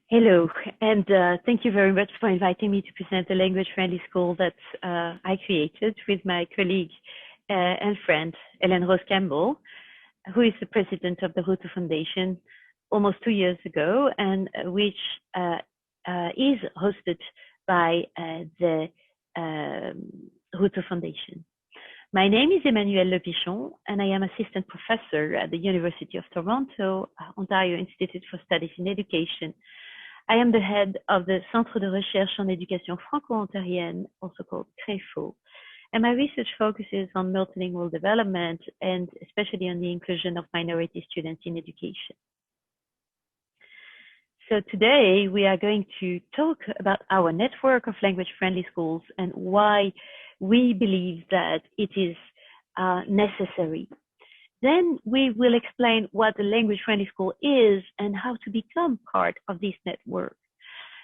Hello, and thank you very much for inviting me to present the language-friendly school that I created with my colleague and friend, Ellen Rose Campbell, who is the president of the Ruto Foundation almost 2 years ago, and which is hosted by the Ruto Foundation. My name is Emmanuelle Lepichon, and I am assistant professor at the University of Toronto, Ontario Institute for Studies in Education. I am the head of the Centre de Recherche en Éducation Franco-Ontarienne, also called CREFO, and my research focuses on multilingual development and especially on the inclusion of minority students in education. So today we are going to talk about our network of language-friendly schools and why we believe that it is necessary. Then we will explain what the language-friendly school is and how to become part of this network.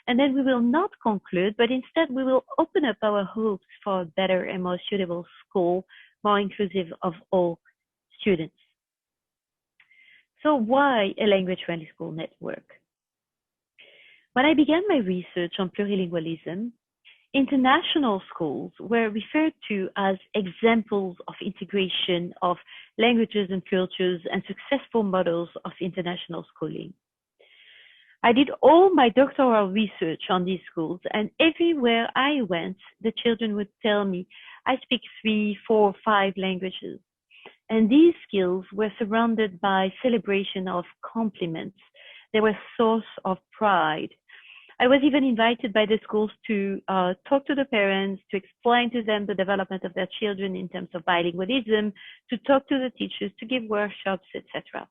And then we will not conclude, but instead we will open up our hopes for a better and more suitable school, more inclusive of all students. So why a language-friendly school network? When I began my research on plurilingualism, international schools were referred to as examples of integration of languages and cultures and successful models of international schooling. I did all my doctoral research on these schools, and everywhere I went, the children would tell me, I speak 3, 4, 5 languages. And these skills were surrounded by celebration of compliments. They were a source of pride. I was even invited by the schools to talk to the parents, to explain to them the development of their children in terms of bilingualism, to talk to the teachers, to give workshops, etc.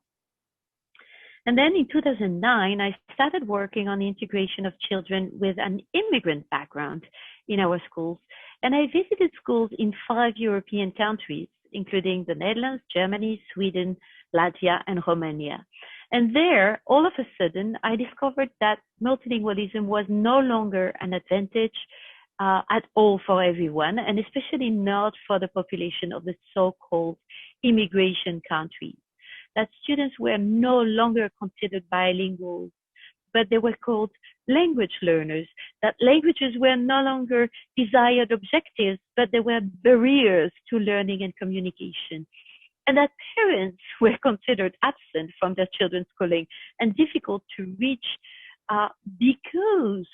And then in 2009, I started working on the integration of children with an immigrant background in our schools. And I visited schools in 5 European countries, including the Netherlands, Germany, Sweden, Latvia, and Romania. And there, all of a sudden, I discovered that multilingualism was no longer an advantage at all for everyone, and especially not for the population of the so-called immigration countries. That students were no longer considered bilingual, but they were called language learners, that languages were no longer desired objectives, but they were barriers to learning and communication. And that parents were considered absent from their children's schooling and difficult to reach because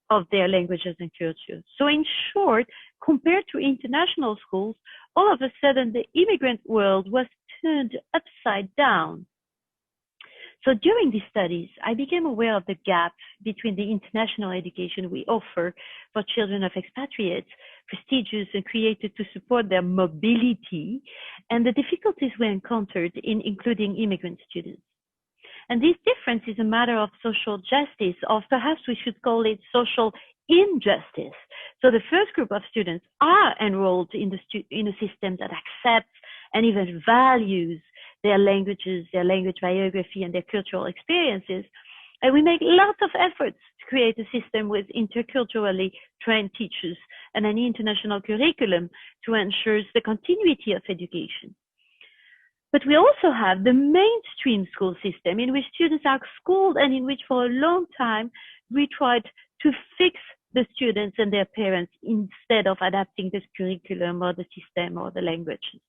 of their languages and cultures. So in short, compared to international schools, all of a sudden the immigrant world was turned upside down. So during these studies, I became aware of the gap between the international education we offer for children of expatriates, prestigious and created to support their mobility, and the difficulties we encountered in including immigrant students. And this difference is a matter of social justice, or perhaps we should call it social injustice. So the first group of students are enrolled in a system that accepts and even values their languages, their language biography, and their cultural experiences. And we make lots of efforts to create a system with interculturally trained teachers and an international curriculum to ensure the continuity of education. But we also have the mainstream school system in which students are schooled and in which for a long time we tried to fix the students and their parents instead of adapting this curriculum or the system or the languages.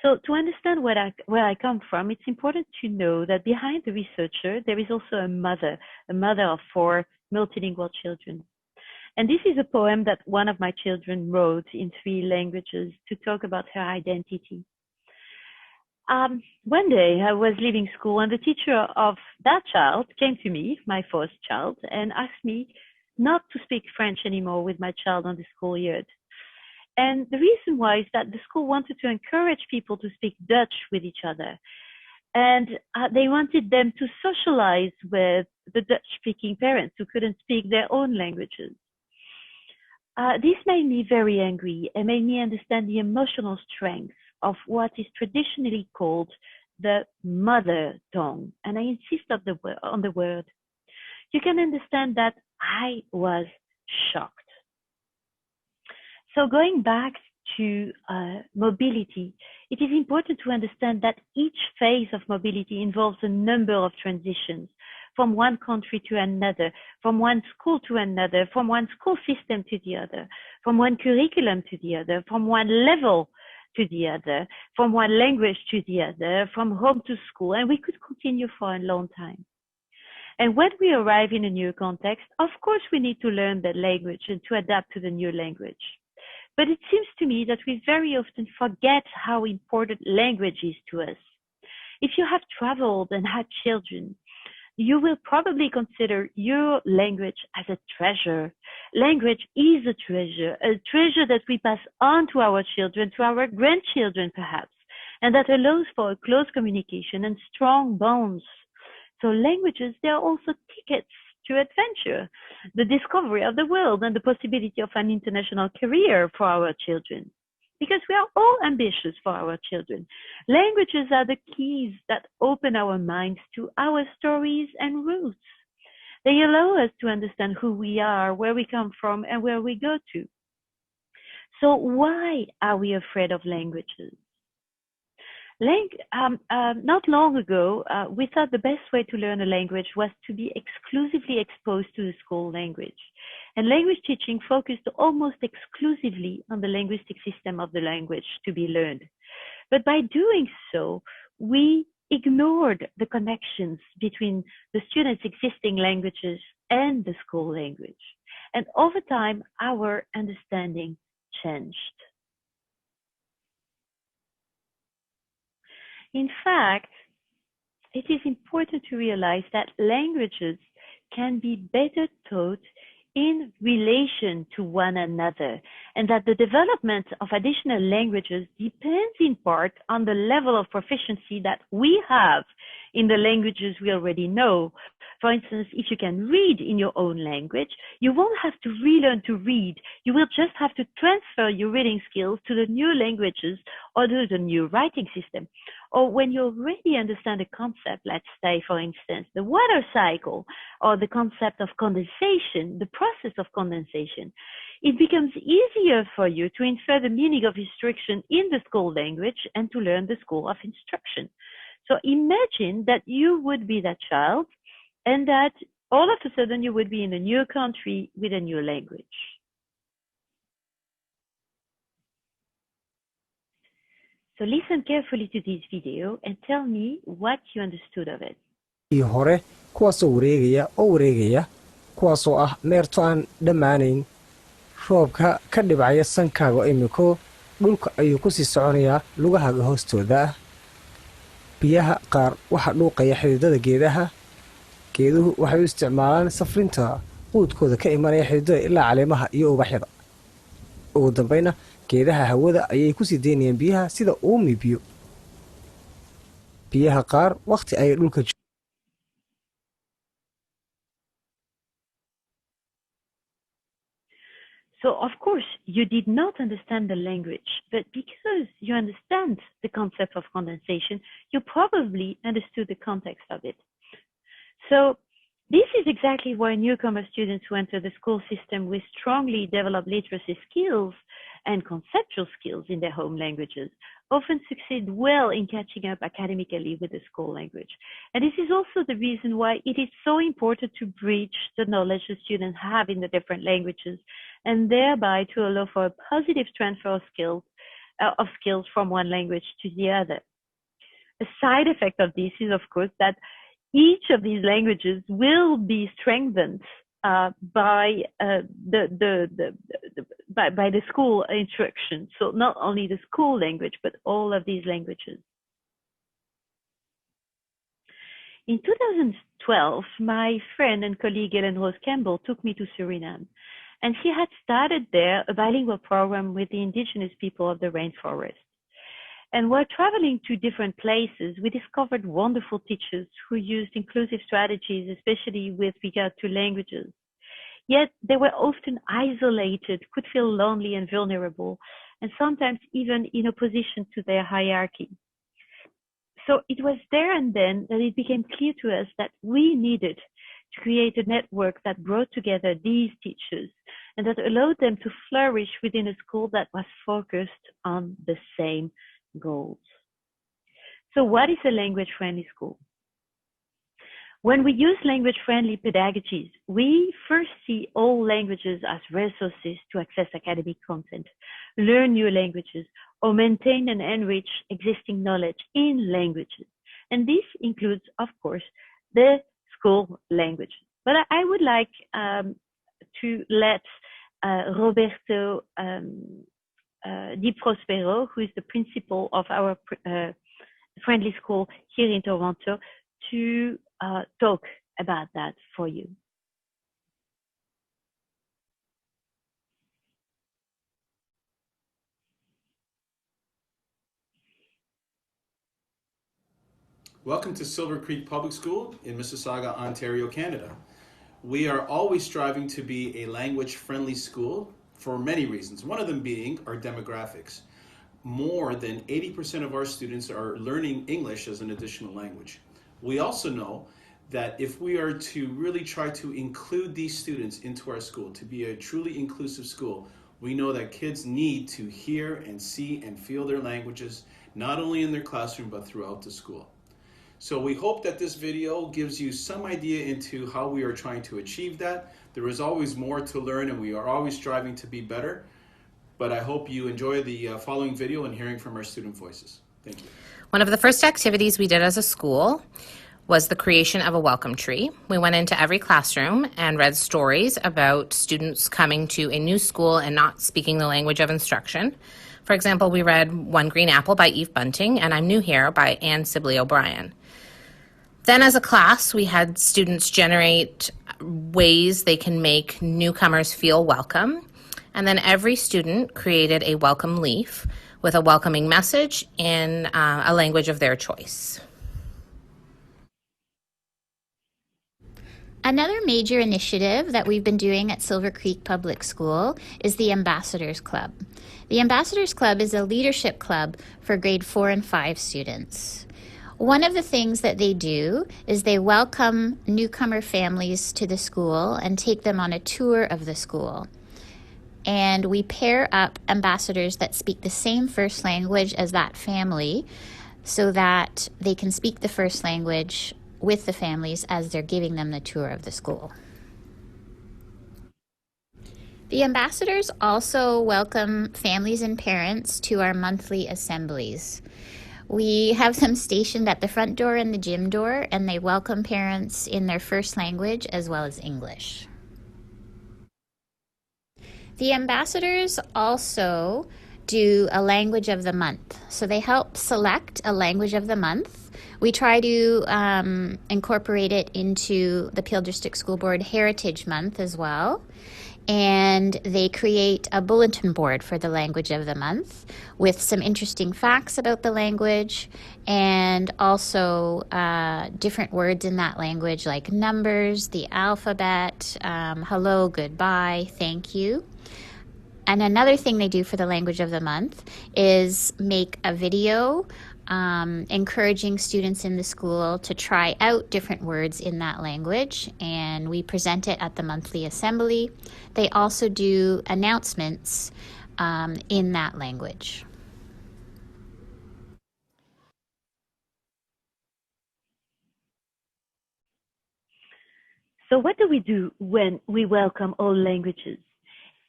So to understand where I come from, it's important to know that behind the researcher, there is also a mother of 4 multilingual children. And this is a poem that one of my children wrote in 3 languages to talk about her identity. One day I was leaving school and the teacher of that child came to me, my 4th child, and asked me not to speak French anymore with my child on the school year. And the reason why is that the school wanted to encourage people to speak Dutch with each other. And they wanted them to socialize with the Dutch-speaking parents who couldn't speak their own languages. This made me very angry and made me understand the emotional strength of what is traditionally called the mother tongue. And I insist on the word. You can understand that I was shocked. So going back to mobility, it is important to understand that each phase of mobility involves a number of transitions from one country to another, from one school to another, from one school system to the other, from one curriculum to the other, from one level to the other, from one language to the other, from home to school, and we could continue for a long time. And when we arrive in a new context, of course, we need to learn that language and to adapt to the new language. But it seems to me that we very often forget how important language is to us. If you have traveled and had children, you will probably consider your language as a treasure. Language is a treasure that we pass on to our children, to our grandchildren perhaps, and that allows for a close communication and strong bonds. So languages, they are also tickets to adventure, the discovery of the world, and the possibility of an international career for our children. Because we are all ambitious for our children. Languages are the keys that open our minds to our stories and roots. They allow us to understand who we are, where we come from, and where we go to. So why are we afraid of languages? Not long ago, we thought the best way to learn a language was to be exclusively exposed to the school language. And language teaching focused almost exclusively on the linguistic system of the language to be learned. But by doing so, we ignored the connections between the students' existing languages and the school language. And over time, our understanding changed. In fact, it is important to realize that languages can be better taught in relation to one another, and that the development of additional languages depends in part on the level of proficiency that we have in the languages we already know. For instance, if you can read in your own language, you won't have to relearn to read. You will just have to transfer your reading skills to the new languages or to the new writing system. Or when you already understand a concept, let's say, for instance, the water cycle or the concept of condensation, the process of condensation, it becomes easier for you to infer the meaning of instruction in the school language and to learn the school of instruction. So imagine that you would be that child and that all of a sudden you would be in a new country with a new language. So listen carefully to this video and tell me what you understood of it. hore kuwaasoo wareegaya kuwaasoo ah neerto aan dhammaanayn roobka ka dhibcaya sankaaga imiko dhulka ayuu ku sii soconayaa lugahaaga hoostooda biyaha qaar waxa dhuuqaya xididada geedaha geeduhu waxay u isticmaalaan safrinta quudkooda ka imanaya xididada ilaa caleemaha iyo ubaxyada ugu dambayna geedaha hawada ayay ku sii deynayaan biyaha sida uumi biyaha qaar waqti ayay dhulka So, of course, you did not understand the language, but because you understand the concept of condensation, you probably understood the context of it. So, this is exactly why newcomer students who enter the school system with strongly developed literacy skills and conceptual skills in their home languages often succeed well in catching up academically with the school language. And this is also the reason why it is so important to bridge the knowledge the students have in the different languages, and thereby to allow for a positive transfer of skills from one language to the other. A side effect of this is, of course, that each of these languages will be strengthened by the school instruction. So not only the school language, but all of these languages. In 2012, my friend and colleague Ellen Rose Campbell took me to Suriname, and she had started there a bilingual program with the indigenous people of the rainforest. And while traveling to different places, we discovered wonderful teachers who used inclusive strategies, especially with regard to languages. Yet they were often isolated, could feel lonely and vulnerable, and sometimes even in opposition to their hierarchy. So it was there and then that it became clear to us that we needed to create a network that brought together these teachers and that allowed them to flourish within a school that was focused on the same goals. So what is a language-friendly school? When we use language-friendly pedagogies, we first see all languages as resources to access academic content, learn new languages, or maintain and enrich existing knowledge in languages. And this includes, of course, the school language. But I would like to let Roberto Di Prospero, who is the principal of our friendly school here in Toronto, to talk about that for you. Welcome to Silver Creek Public School in Mississauga, Ontario, Canada. We are always striving to be a language-friendly school for many reasons, one of them being our demographics. More than 80% of our students are learning English as an additional language. We also know that if we are to really try to include these students into our school, to be a truly inclusive school, we know that kids need to hear and see and feel their languages, not only in their classroom, but throughout the school. So we hope that this video gives you some idea into how we are trying to achieve that. There is always more to learn and we are always striving to be better. But I hope you enjoy the following video and hearing from our student voices. Thank you. One of the first activities we did as a school was the creation of a welcome tree. We went into every classroom and read stories about students coming to a new school and not speaking the language of instruction. For example, we read One Green Apple by Eve Bunting and I'm New Here by Anne Sibley O'Brien. Then as a class, we had students generate ways they can make newcomers feel welcome. And then every student created a welcome leaf with a welcoming message in a language of their choice. Another major initiative that we've been doing at Silver Creek Public School is the Ambassadors Club. The Ambassadors Club is a leadership club for grade 4 and 5 students. One of the things that they do is they welcome newcomer families to the school and take them on a tour of the school. And we pair up ambassadors that speak the same first language as that family so that they can speak the first language with the families as they're giving them the tour of the school. The ambassadors also welcome families and parents to our monthly assemblies. We have them stationed at the front door and the gym door, and they welcome parents in their first language as well as English. The ambassadors also do a language of the month. So they help select a language of the month. We try to incorporate it into the Peel District School Board Heritage Month as well. And they create a bulletin board for the language of the month with some interesting facts about the language and also different words in that language like numbers, the alphabet, hello, goodbye, thank you. And another thing they do for the language of the month is make a video encouraging students in the school to try out different words in that language, and we present it at the monthly assembly. They also do announcements in that language. So what do we do when we welcome all languages?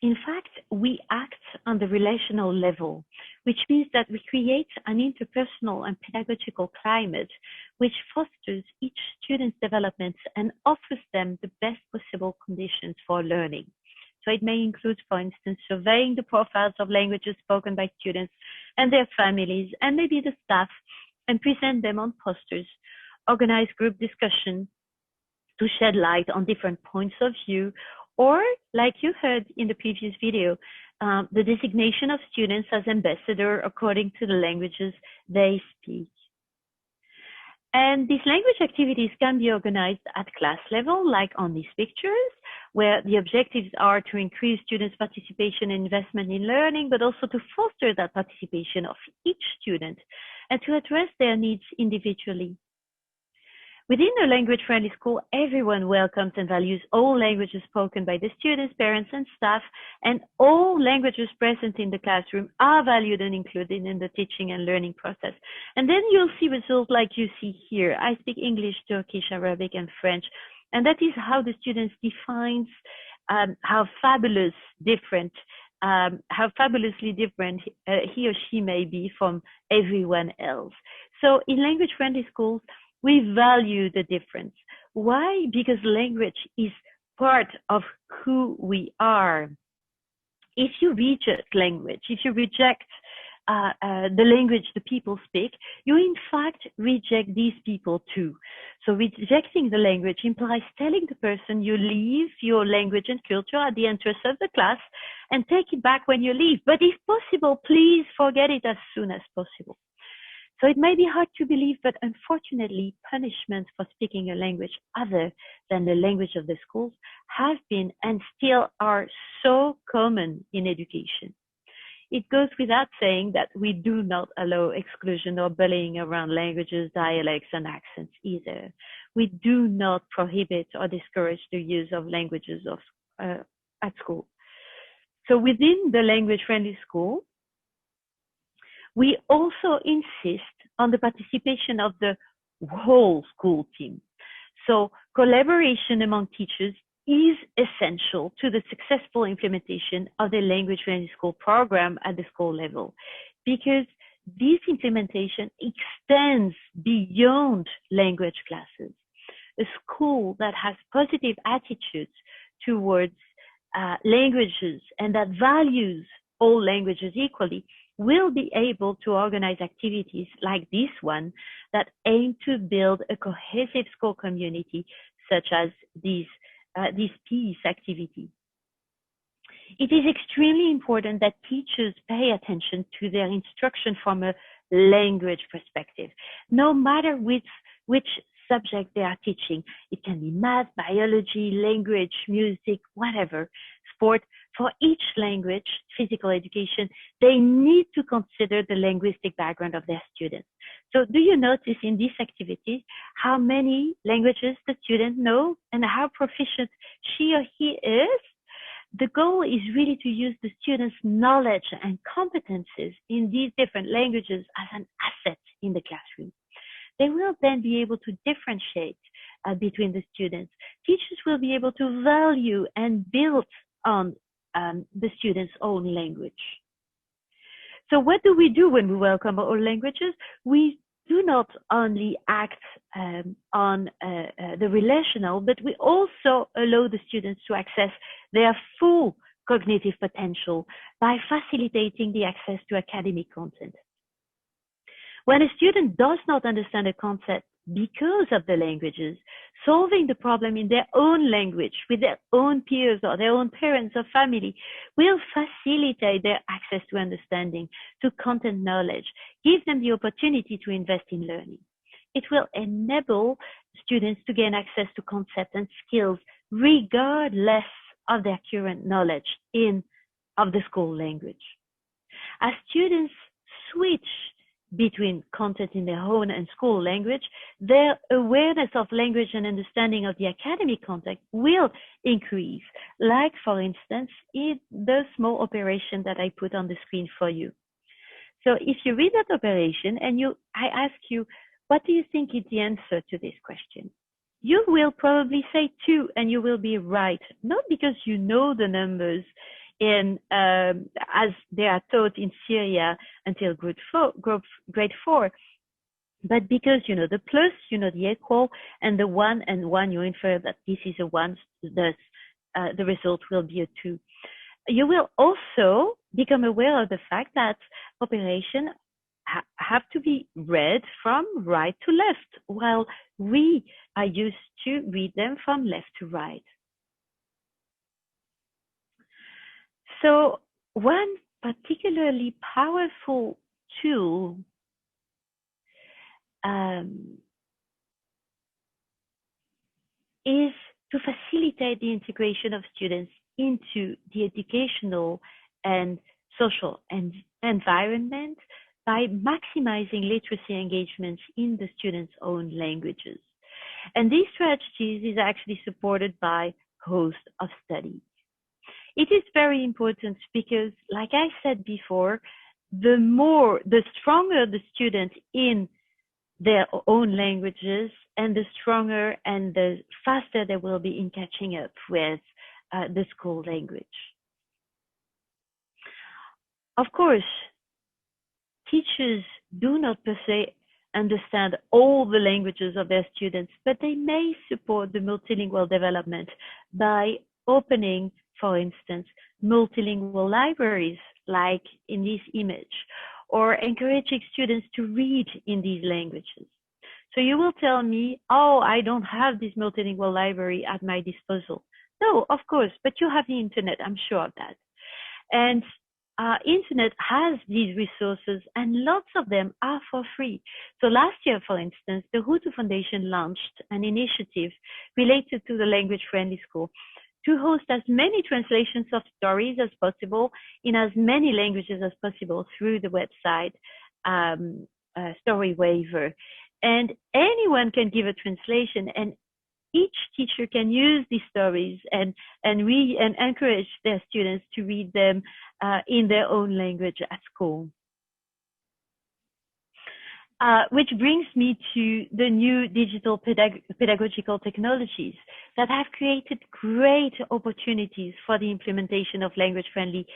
In fact, we act on the relational level, which means that we create an interpersonal and pedagogical climate which fosters each student's development and offers them the best possible conditions for learning. So it may include, for instance, surveying the profiles of languages spoken by students and their families and maybe the staff and present them on posters, organize group discussion to shed light on different points of view, or, like you heard in the previous video, the designation of students as ambassador according to the languages they speak. And these language activities can be organized at class level, like on these pictures, where the objectives are to increase students' participation and investment in learning, but also to foster that participation of each student and to address their needs individually. Within a language-friendly school, everyone welcomes and values all languages spoken by the students, parents, and staff, and all languages present in the classroom are valued and included in the teaching and learning process. And then you'll see results like you see here. I speak English, Turkish, Arabic, and French, and that is how the students defines how fabulously different he or she may be from everyone else. So in language-friendly schools, we value the difference. Why? Because language is part of who we are. If you reject language, if you reject the language the people speak, you in fact reject these people too. So rejecting the language implies telling the person you leave your language and culture at the entrance of the class and take it back when you leave. But if possible, please forget it as soon as possible. So it may be hard to believe, but unfortunately, punishments for speaking a language other than the language of the schools have been and still are so common in education. It goes without saying that we do not allow exclusion or bullying around languages, dialects, and accents either. We do not prohibit or discourage the use of languages at school. So within the language-friendly school, we also insist on the participation of the whole school team. So collaboration among teachers is essential to the successful implementation of the language-friendly school program at the school level, because this implementation extends beyond language classes. A school that has positive attitudes towards languages and that values all languages equally will be able to organize activities like this one that aim to build a cohesive school community, such as these peace activities. It is extremely important that teachers pay attention to their instruction from a language perspective, no matter which subject they are teaching. It can be math, biology, language, music, whatever, sport. For each language, physical education, they need to consider the linguistic background of their students. So do you notice in this activity how many languages the student knows and how proficient she or he is? The goal is really to use the students' knowledge and competences in these different languages as an asset in the classroom. They will then be able to differentiate between the students. Teachers will be able to value and build on the students' own language. So what do we do when we welcome all languages? We do not only act on the relational, but we also allow the students to access their full cognitive potential by facilitating the access to academic content. When a student does not understand a concept because of the languages, solving the problem in their own language with their own peers or their own parents or family will facilitate their access to understanding, to content knowledge, give them the opportunity to invest in learning. It will enable students to gain access to concepts and skills regardless of their current knowledge of the school language. As students switch between content in their own and school language, their awareness of language and understanding of the academic context will increase, like, for instance, in the small operation that I put on the screen for you. So if you read that operation and I ask you, what do you think is the answer to this question? You will probably say 2, and you will be right, not because you know the numbers as they are taught in Syria until grade 4, but because you know the plus, you know the equal, and the 1 and 1, you infer that this is a 1, thus the result will be a 2. You will also become aware of the fact that operations have to be read from right to left, while we are used to read them from left to right. So one particularly powerful tool is to facilitate the integration of students into the educational and social environment by maximizing literacy engagements in the students' own languages. And these strategies is actually supported by host of studies. It is very important because, like I said before, the stronger the student in their own languages, and the stronger and the faster they will be in catching up with the school language. Of course, teachers do not per se understand all the languages of their students, but they may support the multilingual development by opening, for instance, multilingual libraries, like in this image, or encouraging students to read in these languages. So you will tell me, oh, I don't have this multilingual library at my disposal. No, of course, but you have the internet, I'm sure of that. And internet has these resources, and lots of them are for free. So last year, for instance, the Hutu Foundation launched an initiative related to the Language Friendly School to host as many translations of stories as possible in as many languages as possible through the website Storywaver. And anyone can give a translation, and each teacher can use these stories and encourage their students to read them in their own language at school. Which brings me to the new digital pedagogical technologies that have created great opportunities for the implementation of language-friendly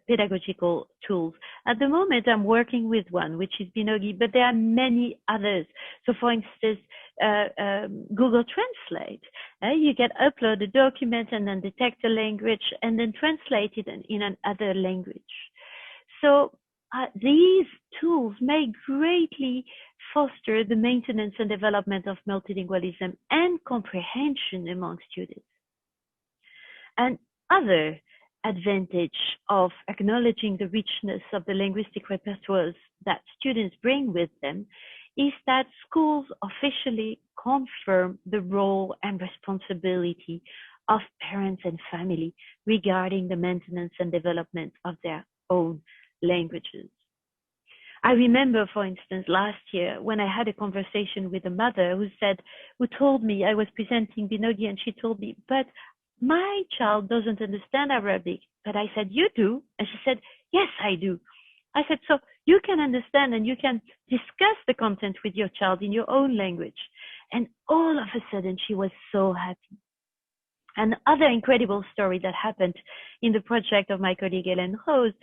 pedagogical tools. At the moment, I'm working with one, which is Binogi, but there are many others. So, for instance, Google Translate. You can upload a document and then detect a language and then translate it in another language. So, these tools may greatly foster the maintenance and development of multilingualism and comprehension among students. Another advantage of acknowledging the richness of the linguistic repertoires that students bring with them is that schools officially confirm the role and responsibility of parents and family regarding the maintenance and development of their own languages. I remember, for instance, last year when I had a conversation with a mother who told me, I was presenting Binogi, and she told me, but my child doesn't understand Arabic. But I said, you do? And she said, yes, I do. I said, so you can understand and you can discuss the content with your child in your own language. And all of a sudden, she was so happy. Another incredible story that happened in the project of my colleague Hélène Rose,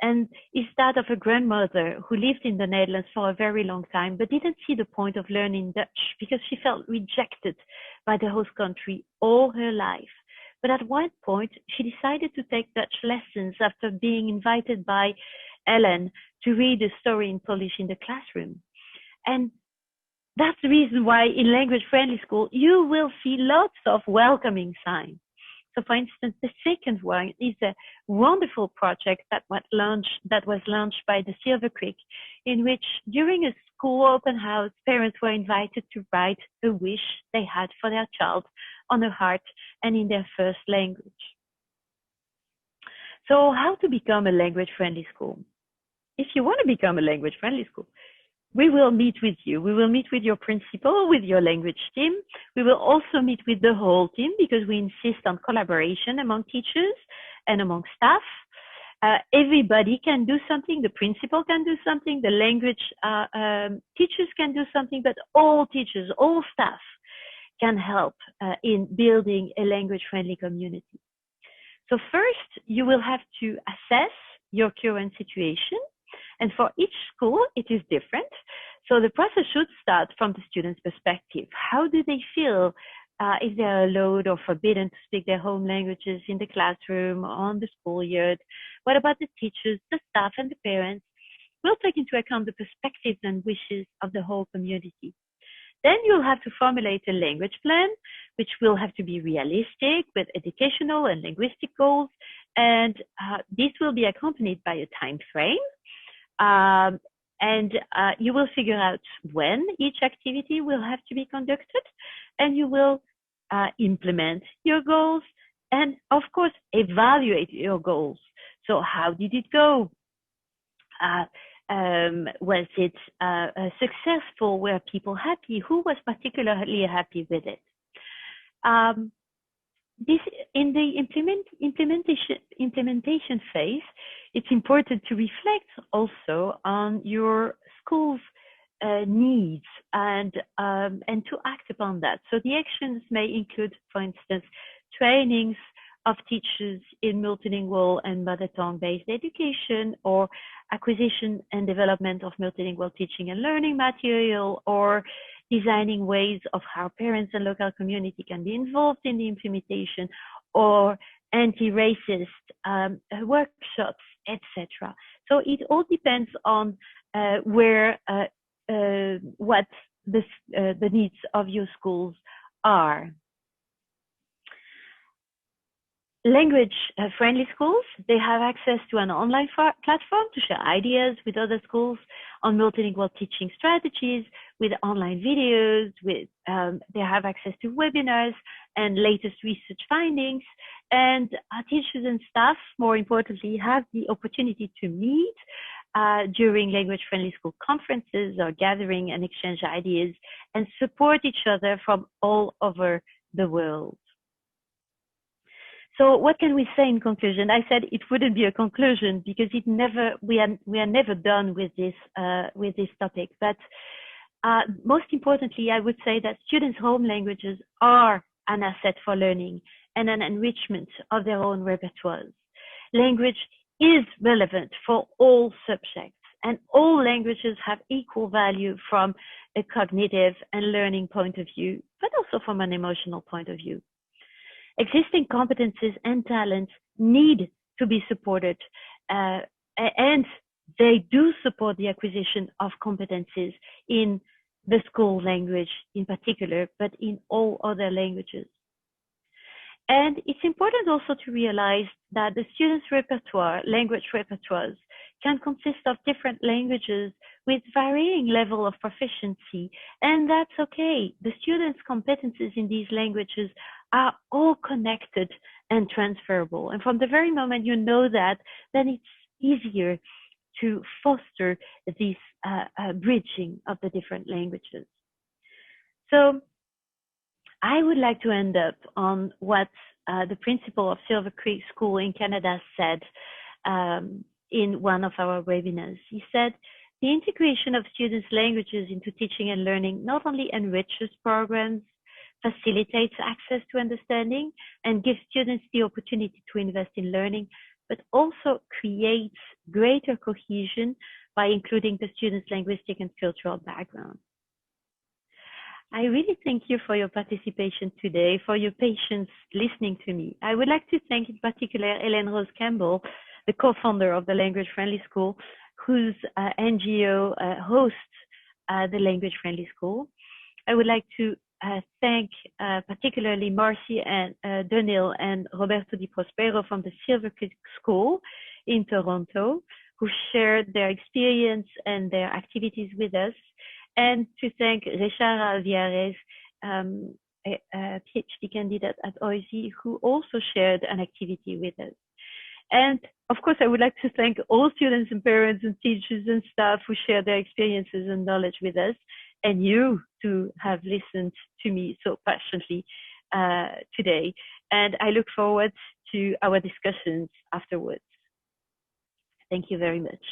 and is that of a grandmother who lived in the Netherlands for a very long time, but didn't see the point of learning Dutch because she felt rejected by the host country all her life. But at one point, she decided to take Dutch lessons after being invited by Hélène to read a story in Polish in the classroom. And that's the reason why in Language Friendly School, you will see lots of welcoming signs. So for instance, the second one is a wonderful project that was launched by the Silver Creek, in which during a school open house, parents were invited to write a wish they had for their child on a heart and in their first language. So how to become a language friendly school? If you want to become a language friendly school, we will meet with you. We will meet with your principal, with your language team. We will also meet with the whole team because we insist on collaboration among teachers and among staff. Everybody can do something. The principal can do something. The language teachers can do something, but all teachers, all staff can help in building a language-friendly community. So first, you will have to assess your current situation. And for each school, it is different. So the process should start from the student's perspective. How do they feel if they are allowed or forbidden to speak their home languages in the classroom, on the schoolyard? What about the teachers, the staff, and the parents? We'll take into account the perspectives and wishes of the whole community. Then you'll have to formulate a language plan, which will have to be realistic with educational and linguistic goals. And this will be accompanied by a time frame. You will figure out when each activity will have to be conducted, and you will implement your goals and, of course, evaluate your goals. So how did it go? Was it successful? Were people happy? Who was particularly happy with it? This in the implementation phase, it's important to reflect also on your school's needs and to act upon that. So the actions may include, for instance, trainings of teachers in multilingual and mother tongue-based education, or acquisition and development of multilingual teaching and learning material, or designing ways of how parents and local community can be involved in the implementation, or anti-racist workshops, etc. So it all depends on what the needs of your schools are. Language-friendly schools, they have access to an online platform to share ideas with other schools on multilingual teaching strategies, with online videos, they have access to webinars and latest research findings. And teachers and staff, more importantly, have the opportunity to meet during language-friendly school conferences or gathering and exchange ideas and support each other from all over the world. So what can we say in conclusion? I said it wouldn't be a conclusion because we are never done with this topic. But most importantly, I would say that students' home languages are an asset for learning and an enrichment of their own repertoires. Language is relevant for all subjects, and all languages have equal value from a cognitive and learning point of view, but also from an emotional point of view. Existing competencies and talents need to be supported, and they do support the acquisition of competencies in the school language in particular, but in all other languages. And it's important also to realize that the students' language repertoires, can consist of different languages with varying level of proficiency, and that's okay. The students' competencies in these languages are all connected and transferable. And from the very moment you know that, then it's easier to foster this bridging of the different languages. So I would like to end up on what the principal of Silver Creek School in Canada said in one of our webinars. He said, the integration of students' languages into teaching and learning not only enriches programs, facilitates access to understanding, and gives students the opportunity to invest in learning, but also creates greater cohesion by including the students' linguistic and cultural background. I really thank you for your participation today, for your patience listening to me. I would like to thank in particular Hélène Rose Campbell, the co-founder of the Language Friendly School, whose NGO hosts the Language Friendly School. I would like to thank particularly Marcy and Donil and Roberto Di Prospero from the Silver Creek School in Toronto, who shared their experience and their activities with us, and to thank Richard Alviares, a PhD candidate at OISE, who also shared an activity with us. And of course, I would like to thank all students and parents and teachers and staff who share their experiences and knowledge with us, and you to have listened to me so passionately today. And I look forward to our discussions afterwards. Thank you very much.